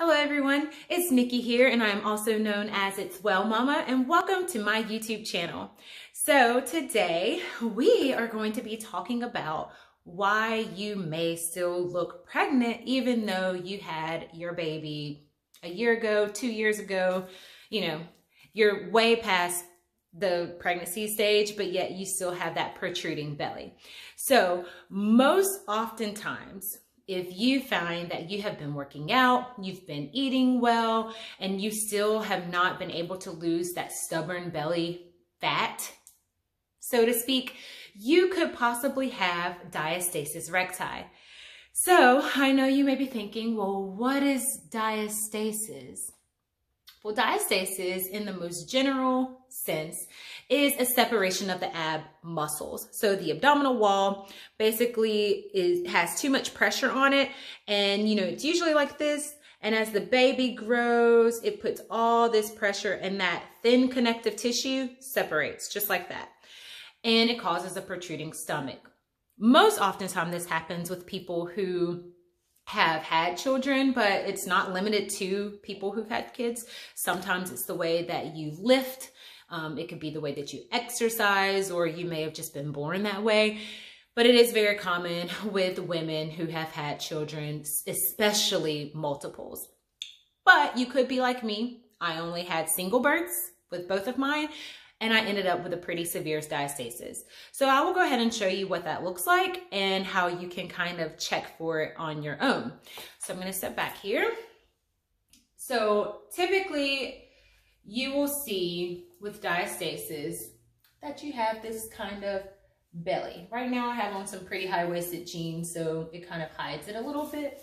Hello everyone, it's Nikki here and I am also known as It's Well Mama, and welcome to my YouTube channel. So today we are going to be talking about why you may still look pregnant even though you had your baby a year ago, 2 years ago. You know, you're way past the pregnancy stage, but yet you still have that protruding belly. So most oftentimes, if you find that you have been working out, you've been eating well, and you still have not been able to lose that stubborn belly fat, so to speak, you could possibly have diastasis recti. So I know you may be thinking, well, what is diastasis? Well, diastasis, in the most general sense, is a separation of the ab muscles. So the abdominal wall basically has too much pressure on it, and it's usually like this. And as the baby grows, it puts all this pressure, and that thin connective tissue separates just like that, and it causes a protruding stomach. Most oftentimes this happens with people who have had children, but it's not limited to people who've had kids. Sometimes it's the way that you lift. It could be the way that you exercise, or you may have just been born that way. But it is very common with women who have had children, especially multiples. But you could be like me. I only had single births with both of mine, and I ended up with a pretty severe diastasis. So I will go ahead and show you what that looks like and how you can kind of check for it on your own. So I'm going to step back here. So typically you will see with diastasis that you have this kind of belly. Right now I have on some pretty high-waisted jeans, so it kind of hides it a little bit,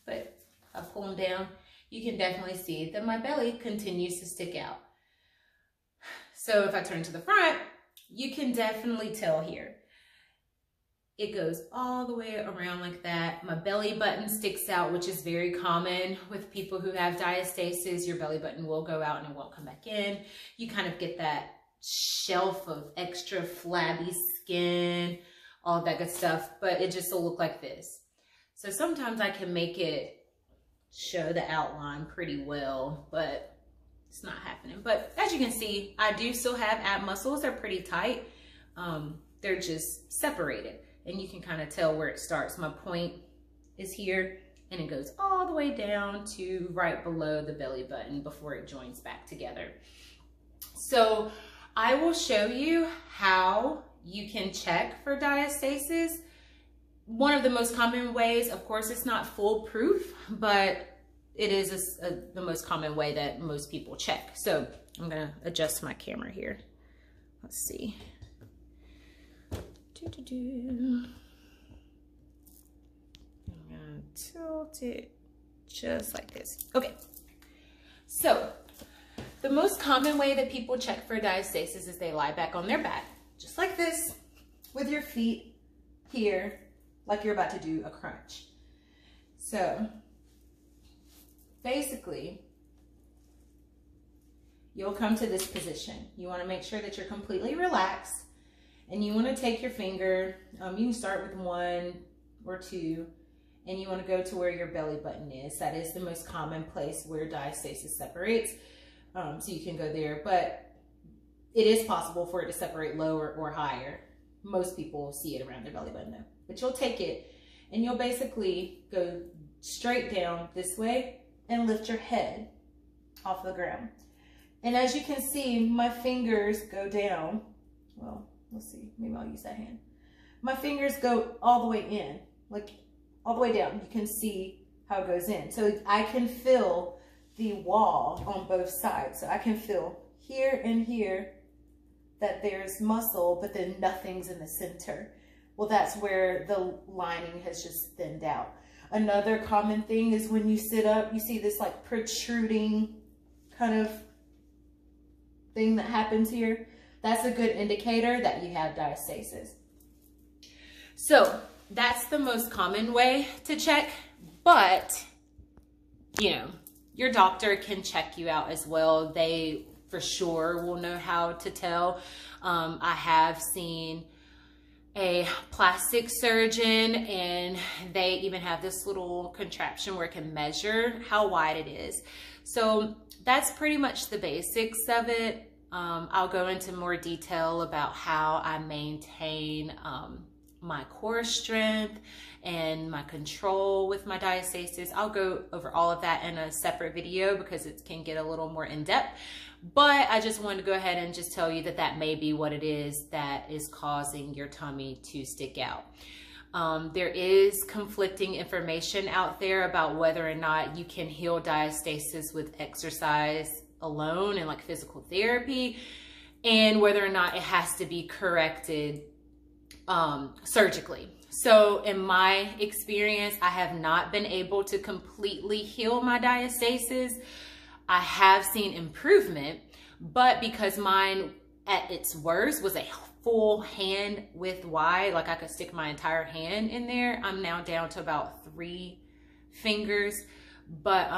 but I pull them down. You can definitely see that my belly continues to stick out. So if I turn to the front, you can definitely tell here. It goes all the way around like that. My belly button sticks out, which is very common with people who have diastasis. Your belly button will go out and it won't come back in. You kind of get that shelf of extra flabby skin, all that good stuff, but it just will look like this. So sometimes I can make it show the outline pretty well, but it's not happening. But as you can see, I do still have ab muscles. They're pretty tight. They're just separated, and you can kind of tell where it starts. My point is here, and it goes all the way down to right below the belly button before it joins back together. So I will show you how you can check for diastasis. One of the most common ways, of course, it's not foolproof, but it is the most common way that most people check. So I'm gonna adjust my camera here. Let's see. I'm gonna tilt it just like this. Okay, so the most common way that people check for diastasis is they lie back on their back, just like this, with your feet here, like you're about to do a crunch. So basically, you'll come to this position. You want to make sure that you're completely relaxed, and you want to take your finger, you can start with 1 or 2, and you want to go to where your belly button is. That is the most common place where diastasis separates. So you can go there, but it is possible for it to separate lower or higher. Most people see it around their belly button though. But you'll take it and you'll basically go straight down this way and lift your head off the ground. And as you can see, my fingers go down. Well, let's see, maybe I'll use that hand. My fingers go all the way in, like all the way down. You can see how it goes in. So I can feel the wall on both sides. So I can feel here and here that there's muscle, but then nothing's in the center. Well, that's where the lining has just thinned out. Another common thing is when you sit up, you see this like protruding kind of thing that happens here. That's a good indicator that you have diastasis. So that's the most common way to check, but your doctor can check you out as well. They for sure will know how to tell. I have seen a plastic surgeon, and they even have this little contraption where it can measure how wide it is. So that's pretty much the basics of it. I'll go into more detail about how I maintain my core strength and my control with my diastasis. I'll go over all of that in a separate video because it can get a little more in depth. But I just wanted to go ahead and just tell you that that may be what it is that is causing your tummy to stick out. There is conflicting information out there about whether or not you can heal diastasis with exercise alone and like physical therapy, and whether or not it has to be corrected surgically. So in my experience, I have not been able to completely heal my diastasis. I have seen improvement, but because mine at its worst was a full hand width wide, like I could stick my entire hand in there, I'm now down to about 3 fingers. But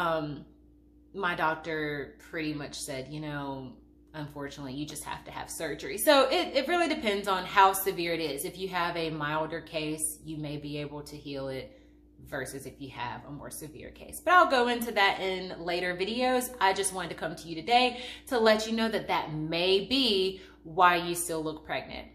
my doctor pretty much said, you know, unfortunately, you just have to have surgery. So it really depends on how severe it is. If you have a milder case, you may be able to heal it versus if you have a more severe case. But I'll go into that in later videos. I just wanted to come to you today to let you know that that may be why you still look pregnant.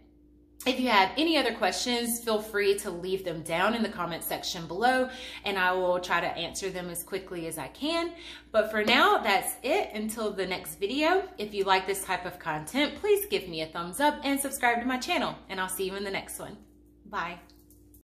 If you have any other questions, feel free to leave them down in the comment section below, and I will try to answer them as quickly as I can. But for now, that's it until the next video. If you like this type of content, please give me a thumbs up and subscribe to my channel, and I'll see you in the next one. Bye.